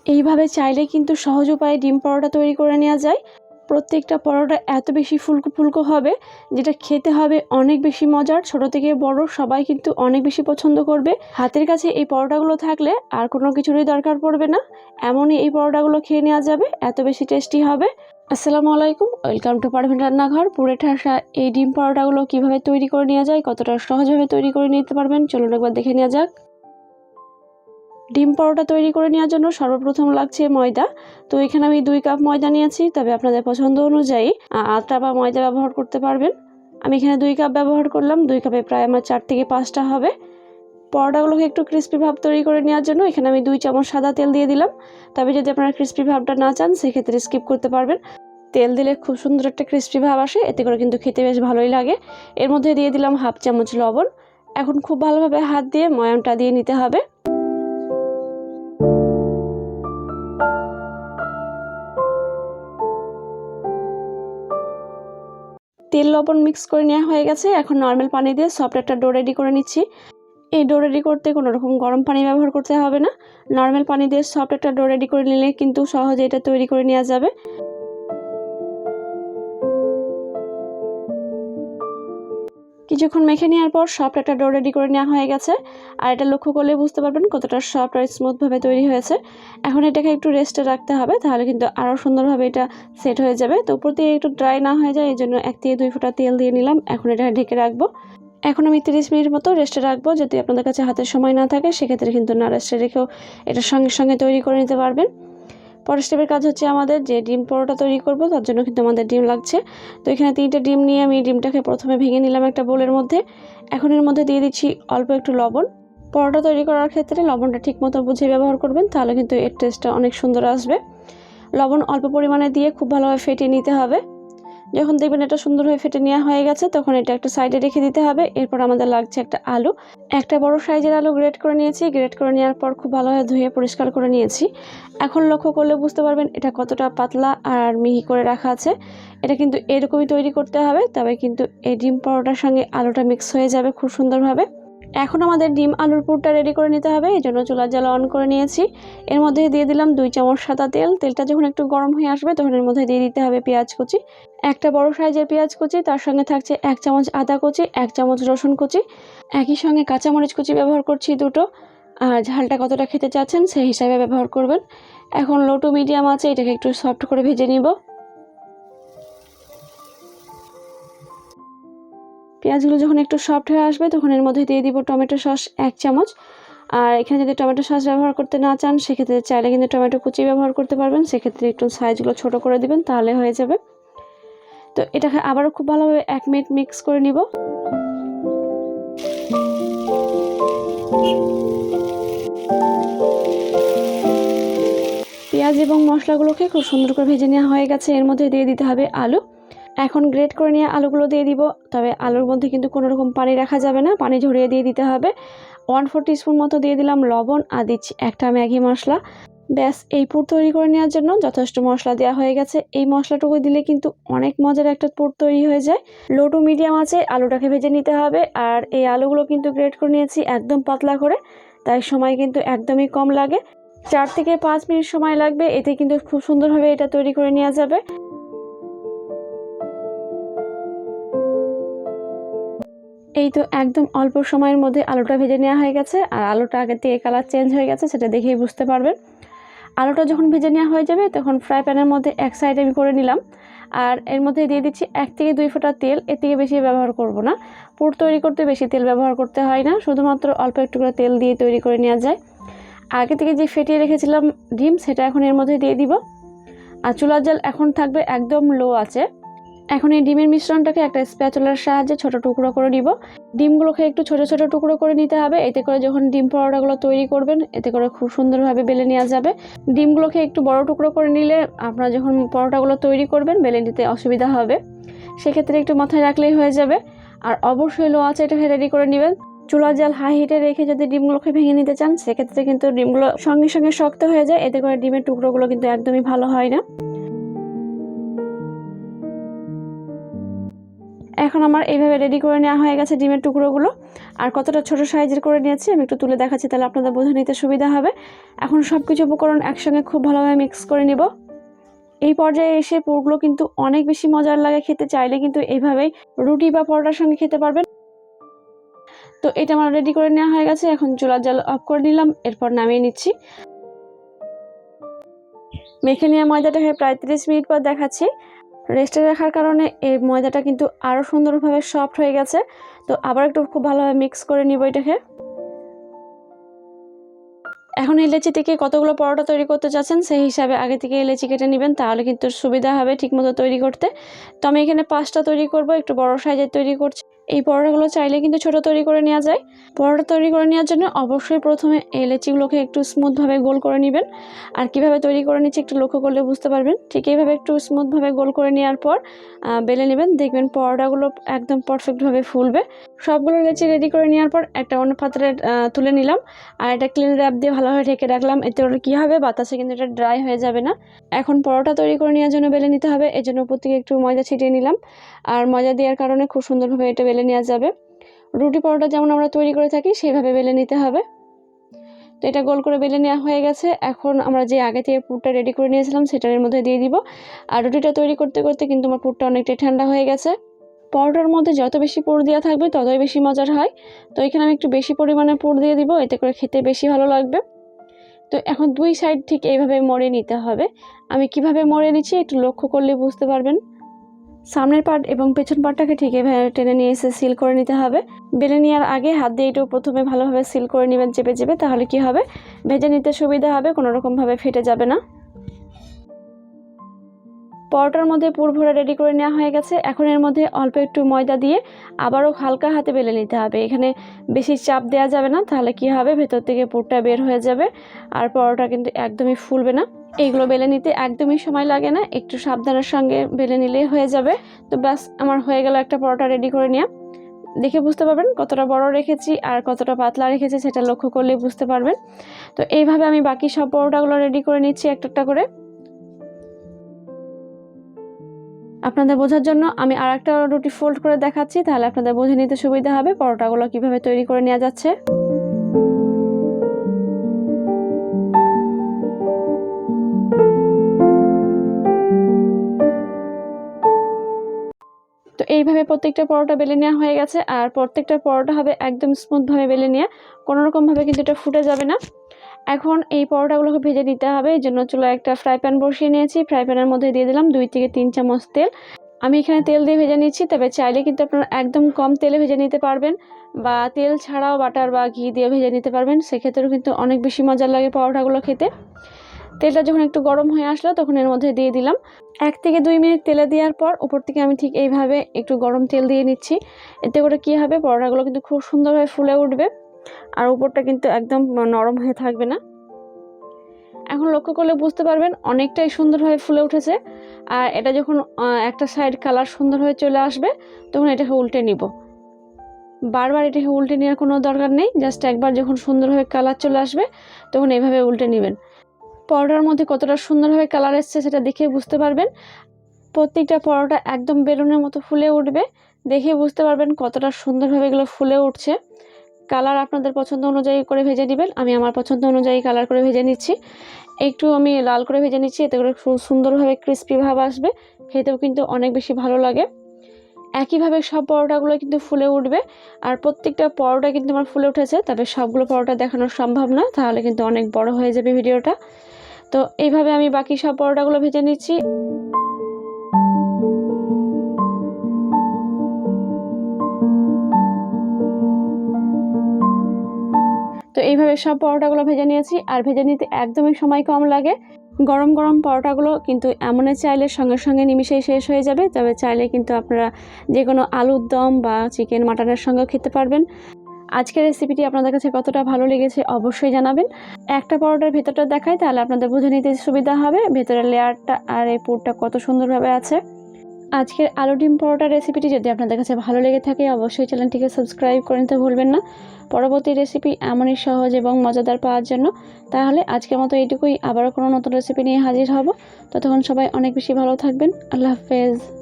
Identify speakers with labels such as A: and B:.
A: এইভাবে চাইলে কিন্তু সহজ উপায়ে ডিম পরোটা তৈরি করে নেওয়া যায়। প্রত্যেকটা পরোটা এত বেশি ফুলকো ফুলকো হবে, যেটা খেতে হবে অনেক বেশি মজার। ছোট থেকে বড় সবাই কিন্তু অনেক বেশি পছন্দ করবে। হাতের কাছে এই পরোটাগুলো থাকলে আর কোনো কিছুরই দরকার পড়বে না, এমনই এই পরোটাগুলো খেয়ে নেওয়া যাবে, এত বেশি টেস্টি হবে। আসসালামু আলাইকুম, ওয়েলকাম টু পারভিন রান্নাঘর। পুরে ঠাসা এই ডিম পরোটাগুলো কিভাবে তৈরি করে নেওয়া যায়, কতটা সহজভাবে তৈরি করে নিতে পারবেন, চলুন একবার দেখে নেওয়া যাক। ডিম পরোটা তৈরি করে নেওয়ার জন্য সর্বপ্রথম লাগছে ময়দা। তো এখানে আমি 2 কাপ ময়দা নিয়েছি, তবে আপনাদের পছন্দ অনুযায়ী আটা বা ময়দা ব্যবহার করতে পারবেন। আমি এখানে 2 কাপ ব্যবহার করলাম। 2 কাপে প্রায় আমার 4 থেকে 5টা হবে। পরোটাগুলোকে একটু ক্রিস্পি ভাব তৈরি করে নেওয়ার জন্য এখানে আমি 2 চামচ সাদা তেল দিয়ে দিলাম। তবে যদি আপনারা ক্রিস্পি ভাবটা না চান সেক্ষেত্রে স্কিপ করতে পারবেন। তেল দিলে খুব সুন্দর একটা ক্রিস্পি ভাব আসে, এতে করে কিন্তু খেতে বেশ ভালোই লাগে। এর মধ্যে দিয়ে দিলাম 1/2 চামচ লবণ। এখন খুব ভালোভাবে হাত দিয়ে ময়ামটা দিয়ে নিতে হবে। তেল লবণ মিক্স করে নেওয়া হয়ে গেছে। এখন নর্মাল পানি দিয়ে সফট একটা ডো রেডি করে নিচ্ছি। এই ডো রেডি করতে কোনো রকম গরম পানি ব্যবহার করতে হবে না, নর্মাল পানি দিয়ে সফট একটা ডো রেডি করে নিলে কিন্তু সহজে এটা তৈরি করে নেওয়া যাবে। কিছুক্ষণ মেখে নেওয়ার পর সফট একটা ডো রেডি করে নেওয়া হয়ে গেছে। আর এটা লক্ষ্য করলে বুঝতে পারবেন কতটা সফট আর স্মুথভাবে তৈরি হয়েছে। এখন এটাকে একটু রেস্টে রাখতে হবে, তাহলে কিন্তু আরও সুন্দরভাবে এটা সেট হয়ে যাবে। তো উপর দিয়ে একটু ড্রাই না হয়ে যায়, এই জন্য 1 থেকে 2 ফোঁটা তেল দিয়ে নিলাম। এখন এটা ঢেকে রাখবো। এখন আমি 30 মিনিট মতো রেস্টে রাখবো। যদি আপনাদের কাছে হাতের সময় না থাকে সেক্ষেত্রে কিন্তু না রেস্টে রেখেও এটা সঙ্গে সঙ্গে তৈরি করে নিতে পারবেন। পরের স্টেপের কাজ হচ্ছে আমাদের যে ডিম পরোটা তৈরি করব, তার জন্য কিন্তু আমাদের ডিম লাগছে। তো এখানে 3টে ডিম নিয়ে আমি ডিমটাকে প্রথমে ভেঙে নিলাম একটা বোলের মধ্যে। এখন এর মধ্যে দিয়ে দিচ্ছি অল্প একটু লবণ। পরোটা তৈরি করার ক্ষেত্রে লবণটা ঠিক মতো বুঝে ব্যবহার করবেন, তাহলে কিন্তু এর টেস্টটা অনেক সুন্দর আসবে। লবণ অল্প পরিমাণে দিয়ে খুব ভালোভাবে ফেটিয়ে নিতে হবে। যখন দেখবেন এটা সুন্দরভাবে ফেটে নেওয়া হয়ে গেছে, তখন এটা একটা সাইডে রেখে দিতে হবে। এরপর আমাদের লাগছে একটা আলু। একটা বড় সাইজের আলু গ্রেট করে নিয়েছি। গ্রেট করে নেওয়ার পর খুব ভালোভাবে ধুয়ে পরিষ্কার করে নিয়েছি। এখন লক্ষ্য করলে বুঝতে পারবেন এটা কতটা পাতলা আর মিহি করে রাখা আছে। এটা কিন্তু এরকমই তৈরি করতে হবে, তবে কিন্তু এই ডিম পরোটার সঙ্গে আলুটা মিক্স হয়ে যাবে খুব সুন্দরভাবে। এখন আমাদের ডিম আলুর পুরটা রেডি করে নিতে হবে, এই জন্য চুলার জাল অন করে নিয়েছি। এর মধ্যে দিয়ে দিলাম 2 চামচ সাদা তেল। তেলটা যখন একটু গরম হয়ে আসবে তখন এর মধ্যে দিয়ে দিতে হবে পেঁয়াজ কুচি। একটা বড় সাইজের পেঁয়াজ কুচি, তার সঙ্গে থাকছে 1 চামচ আদা কুচি, 1 চামচ রসুন কুচি, একই সঙ্গে কাঁচামরিচ কুচি ব্যবহার করছি 2টো। আর ঝালটা কতটা খেতে চাচ্ছেন সেই হিসাবে ব্যবহার করবেন। এখন লো টু মিডিয়াম আছে, এটাকে একটু সফট করে ভেজে নিব। পেঁয়াজগুলো যখন একটু সফট হয়ে আসবে তখন এর মধ্যে দিয়ে দিব টমেটো সস 1 চামচ। আর এখানে যদি টমেটো সস ব্যবহার করতে না চান সেক্ষেত্রে চাইলে কিন্তু টমেটো কুচি ব্যবহার করতে পারবেন। সেক্ষেত্রে একটু সাইজগুলো ছোট করে দিবেন, তাহলে হয়ে যাবে। তো এটাকে আবারও খুব ভালোভাবে 1 মিনিট মিক্স করে নিব। পেঁয়াজ এবং মশলাগুলোকে খুব সুন্দর করে ভেজে নেওয়া হয়ে গেছে। এর মধ্যে দিয়ে দিতে হবে আলু। এখন গ্রেট করে নিয়ে আলুগুলো দিয়ে দিব, তবে আলুর মধ্যে কিন্তু কোনো রকম পানি রাখা যাবে না, পানি ঝরিয়ে দিয়ে দিতে হবে। 1/4 টিস্পুন মতো দিয়ে দিলাম লবণ আর দিচ্ছি একটা ম্যাগি মশলা। ব্যাস, এই পুর তৈরি করে নেওয়ার জন্য যথেষ্ট মশলা দেওয়া হয়ে গেছে। এই মশলাটুকু দিলে কিন্তু অনেক মজার একটা পুর তৈরি হয়ে যায়। লো টু মিডিয়াম আছে আলুটাকে ভেজে নিতে হবে। আর এই আলুগুলো কিন্তু গ্রেট করে নিয়েছি একদম পাতলা করে, তাই সময় কিন্তু একদমই কম লাগে। 4 থেকে 5 মিনিট সময় লাগবে, এতে কিন্তু খুব সুন্দরভাবে এটা তৈরি করে নেওয়া যাবে। এই তো একদম অল্প সময়ের মধ্যে আলুটা ভেজে নেওয়া হয়ে গেছে। আর আলুটা আগের থেকে কালার চেঞ্জ হয়ে গেছে, সেটা দেখেই বুঝতে পারবেন। আলুটা যখন ভেজে নেওয়া হয়ে যাবে তখন ফ্রাই প্যানের মধ্যে এক সাইডে আমি করে নিলাম। আর এর মধ্যে দিয়ে দিচ্ছি 1 থেকে 2 ফোঁটা তেল। এর থেকে বেশি ব্যবহার করব না, পুর তৈরি করতে বেশি তেল ব্যবহার করতে হয় না, শুধুমাত্র অল্প একটু করে তেল দিয়ে তৈরি করে নেওয়া যায়। আগে থেকে যে ফেটিয়ে রেখেছিলাম ডিম, সেটা এখন এর মধ্যে দিয়ে দিব। আর চুলার জাল এখন থাকবে একদম লো আছে। এখন এই ডিমের মিশ্রণটাকে একটা স্প্যাচুলার সাহায্যে ছোট টুকরো করে নিব। ডিমগুলোকে একটু ছোট ছোট টুকরো করে নিতে হবে, এতে করে যখন ডিম পরোটাগুলো তৈরি করবেন এতে করে খুব সুন্দরভাবে বেলে নেওয়া যাবে। ডিমগুলোকে একটু বড় টুকরো করে নিলে আপনারা যখন পরোটাগুলো তৈরি করবেন বেলে নিতে অসুবিধা হবে, সেক্ষেত্রে একটু মাথায় রাখলেই হয়ে যাবে। আর অবশ্যই লো আঁচে এটাকে রেডি করে নেবেন। চুলার জাল হাই হিটে রেখে যদি ডিমগুলোকে ভেঙে নিতে চান সেক্ষেত্রে কিন্তু ডিমগুলো সঙ্গে সঙ্গে শক্ত হয়ে যায়, এতে করে ডিমের টুকরোগুলো কিন্তু একদমই ভালো হয় না। এখন আমার এইভাবে রেডি করে নেওয়া হয়ে গেছে ডিমের টুকরোগুলো। আর কতটা ছোট সাইজের করে নিয়েছি আমি একটু তুলে দেখাচ্ছি, তাহলে আপনাদের বোঝা নিতে সুবিধা হবে। এখন সব কিছু উপকরণ একসঙ্গে খুব ভালোভাবে মিক্স করে নিব। এই পর্যায়ে এসে পুরগুলো কিন্তু অনেক বেশি মজার লাগে খেতে, চাইলে কিন্তু এইভাবেই রুটি বা পরোটার সঙ্গে খেতে পারবেন। তো এটা আমার রেডি করে নেওয়া হয়ে গেছে। এখন চুলার জাল অফ করে নিলাম, এরপর নামিয়ে নিচ্ছি। মেখে নেওয়া ময়দাটাকে প্রায় 30 মিনিট পর দেখাচ্ছি। রেস্টে রাখার কারণে এই ময়দাটা কিন্তু আরও সুন্দরভাবে সফট হয়ে গেছে। তো আবার একটু খুব ভালোভাবে মিক্স করে নিব এটাকে। এখন এই লেচি থেকে কতগুলো পরোটা তৈরি করতে চাচ্ছেন সেই হিসাবে আগে থেকে লেচি কেটে নেবেন, তাহলে কিন্তু সুবিধা হবে ঠিকমতো তৈরি করতে। তো আমি এখানে 5টা তৈরি করব, একটু বড় সাইজের তৈরি করছি। এই পরোটাগুলো চাইলে কিন্তু ছোট তৈরি করে নেওয়া যায়। পরোটা তৈরি করে নেওয়ার জন্য অবশ্যই প্রথমে এই লেচিগুলোকে একটু স্মুথভাবে গোল করে নেবেন। আর কিভাবে তৈরি করে নিচ্ছি একটু লক্ষ্য করলে বুঝতে পারবেন। ঠিক এইভাবে একটু স্মুথভাবে গোল করে নেওয়ার পর বেলে নেবেন, দেখবেন পরোটাগুলো একদম পারফেক্টভাবে ফুলবে। সবগুলো লেচি রেডি করে নেওয়ার পর একটা অন্য পাত্রে তুলে নিলাম, আর একটা ক্লিন র্যাপ দিয়ে ভালোভাবে ঢেকে রাখলাম। এতে করে কী হবে, বাতাসে কিন্তু এটা ড্রাই হয়ে যাবে না। এখন পরোটা তৈরি করে নেওয়ার জন্য বেলে নিতে হবে, এই জন্য উপর থেকে একটু ময়দা ছিটিয়ে নিলাম। আর ময়দা দেওয়ার কারণে খুব সুন্দরভাবে এটা বেলে নেওয়া যাবে। রুটি পরোটা যেমন আমরা তৈরি করে থাকি সেইভাবে বেলে নিতে হবে। তো এটা গোল করে বেলে নেওয়া হয়ে গেছে। এখন আমরা যে আগে থেকে পুরটা রেডি করে নিয়েছিলাম সেটার মধ্যে দিয়ে দিব। আর রুটিটা তৈরি করতে করতে কিন্তু আমার পুরটা অনেকটাই ঠান্ডা হয়ে গেছে। পরোটার মধ্যে যত বেশি পুর দেওয়া থাকবে ততই বেশি মজার হয়। তো এখানে আমি একটু বেশি পরিমাণে পুর দিয়ে দিব, এতে করে খেতে বেশি ভালো লাগবে। তো এখন দুই সাইড ঠিক এইভাবে মড়ে নিতে হবে। আমি কিভাবে মড়ে নিচ্ছি একটু লক্ষ্য করলে বুঝতে পারবেন। সামনের পার্ট এবং পেছন পার্টটাকে ঠিক এভাবে টেনে নিয়ে এসে সিল করে নিতে হবে। বেলে নেওয়ার আগে হাত দিয়ে এটাও প্রথমে ভালোভাবে সিল করে নেবেন চেপে চেপে, তাহলে কি হবে, ভেজে নিতে সুবিধা হবে, কোনো রকমভাবে ফেটে যাবে না। পরোটার মধ্যে পুর ভরে রেডি করে নেওয়া হয়ে গেছে। এখন এর মধ্যে অল্প একটু ময়দা দিয়ে আবারও হালকা হাতে বেলে নিতে হবে। এখানে বেশি চাপ দেওয়া যাবে না, তাহলে কি হবে, ভেতর থেকে পুরটা বের হয়ে যাবে আর পরোটা কিন্তু একদমই ফুলবে না। এইগুলো বেলে নিতে একদমই সময় লাগে না, একটু সাবধানের সঙ্গে বেলে নিলেই হয়ে যাবে। তো ব্যাস আমার হয়ে গেল একটা পরোটা রেডি করে নেওয়া। দেখে বুঝতে পারবেন কতটা বড় রেখেছি আর কতটা পাতলা রেখেছি, সেটা লক্ষ্য করলে বুঝতে পারবেন। তো এইভাবে আমি বাকি সব পরোটাগুলো রেডি করে নিচ্ছি একটা একটা করে। আপনাদের বোঝার জন্য আমি আর একটা রুটি ফোল্ড করে দেখাচ্ছি, তাহলে আপনাদের বুঝে নিতে সুবিধা হবে পরোটাগুলো কিভাবে তৈরি করে নেওয়া যাচ্ছে। তো এইভাবে প্রত্যেকটা পরোটা বেলে নেওয়া হয়ে গেছে। আর প্রত্যেকটা পরোটা হবে একদম স্মুথভাবে বেলে নেওয়া, কোনো রকমভাবে কিন্তু এটা ফুটে যাবে না। এখন এই পরোটাগুলোকে ভেজে নিতে হবে, এই জন্য চুলায় একটা ফ্রাই প্যান বসিয়ে নিয়েছি। ফ্রাই প্যানের মধ্যে দিয়ে দিলাম 2 থেকে 3 চামচ তেল। আমি এখানে তেল দিয়ে ভেজে নিচ্ছি, তবে চাইলে কিন্তু আপনারা একদম কম তেলে ভেজে নিতে পারবেন, বা তেল ছাড়াও বাটার বা ঘি দিয়ে ভেজে নিতে পারবেন। সেক্ষেত্রেও কিন্তু অনেক বেশি মজার লাগে পরোটাগুলো খেতে। তেলটা যখন একটু গরম হয়ে আসলো তখন এর মধ্যে দিয়ে দিলাম 1 থেকে 2 মিনিট তেলে দেওয়ার পর উপর থেকে আমি ঠিক এইভাবে একটু গরম তেল দিয়ে নিচ্ছি। এতে করে কী হবে, পরোটাগুলো কিন্তু খুব সুন্দরভাবে ফুলে উঠবে আর উপরটা কিন্তু একদম নরম হয়ে থাকবে না। এখন লক্ষ্য করলে বুঝতে পারবেন অনেকটাই সুন্দরভাবে ফুলে উঠেছে। আর এটা যখন একটা সাইড কালার সুন্দর হয়ে চলে আসবে তখন এটাকে উল্টে নিব। বারবার এটাকে উল্টে নেওয়ার কোনো দরকার নেই, জাস্ট একবার যখন সুন্দরভাবে কালার চলে আসবে তখন এইভাবে উল্টে নেবেন। পরোটার মধ্যে কতটা সুন্দরভাবে কালার এসছে সেটা দেখে বুঝতে পারবেন। প্রত্যেকটা পরোটা একদম বেলুনের মতো ফুলে উঠবে, দেখে বুঝতে পারবেন কতটা সুন্দরভাবে এগুলো ফুলে উঠছে। কালার আপনাদের পছন্দ অনুযায়ী করে ভেজে নেবেন। আমি আমার পছন্দ অনুযায়ী কালার করে ভেজে নিচ্ছি। একটু আমি লাল করে ভেজে নিচ্ছি, এতে করে খুব সুন্দরভাবে ক্রিস্পি ভাব আসবে, খেতেও কিন্তু অনেক বেশি ভালো লাগে। একইভাবে সব পরোটাগুলো কিন্তু ফুলে উঠবে। আর প্রত্যেকটা পরোটা কিন্তু আমার ফুলে উঠেছে, তবে সবগুলো পরোটা দেখানো সম্ভব না, তাহলে কিন্তু অনেক বড় হয়ে যাবে ভিডিওটা। তো এইভাবে আমি বাকি সব পরোটাগুলো ভেজে নিচ্ছি। তো এইভাবে সব পরোটাগুলো ভেজে নিয়েছি, আর ভেজে নিতে একদমই সময় কম লাগে। গরম গরম পরোটাগুলো কিন্তু এমনই চাইলে সঙ্গে সঙ্গে নিমিশেই শেষ হয়ে যাবে, তবে চাইলে কিন্তু আপনারা যে কোনো আলুর দম বা চিকেন মাটনের সঙ্গেও খেতে পারবেন। আজকের রেসিপিটি আপনাদের কাছে কতটা ভালো লেগেছে অবশ্যই জানাবেন। একটা পরোটার ভেতরটা দেখায়, তাহলে আপনাদের বুঝে নিতে সুবিধা হবে ভেতরের লেয়ারটা আর এই পুরটা কত সুন্দরভাবে আছে। আজকের আলু ডিম পরোটার রেসিপিটি যদি আপনাদের কাছে ভালো লেগে থাকে অবশ্যই চ্যানেলটিকে সাবস্ক্রাইব করে নিতে ভুলবেন না পরবর্তী রেসিপি এমনই সহজ এবং মজাদার পাওয়ার জন্য। তাহলে আজকের মতো এইটুকুই, আবারও কোনো নতুন রেসিপি নিয়ে হাজির হব। ততক্ষণ সবাই অনেক বেশি ভালো থাকবেন। আল্লাহ হাফেজ।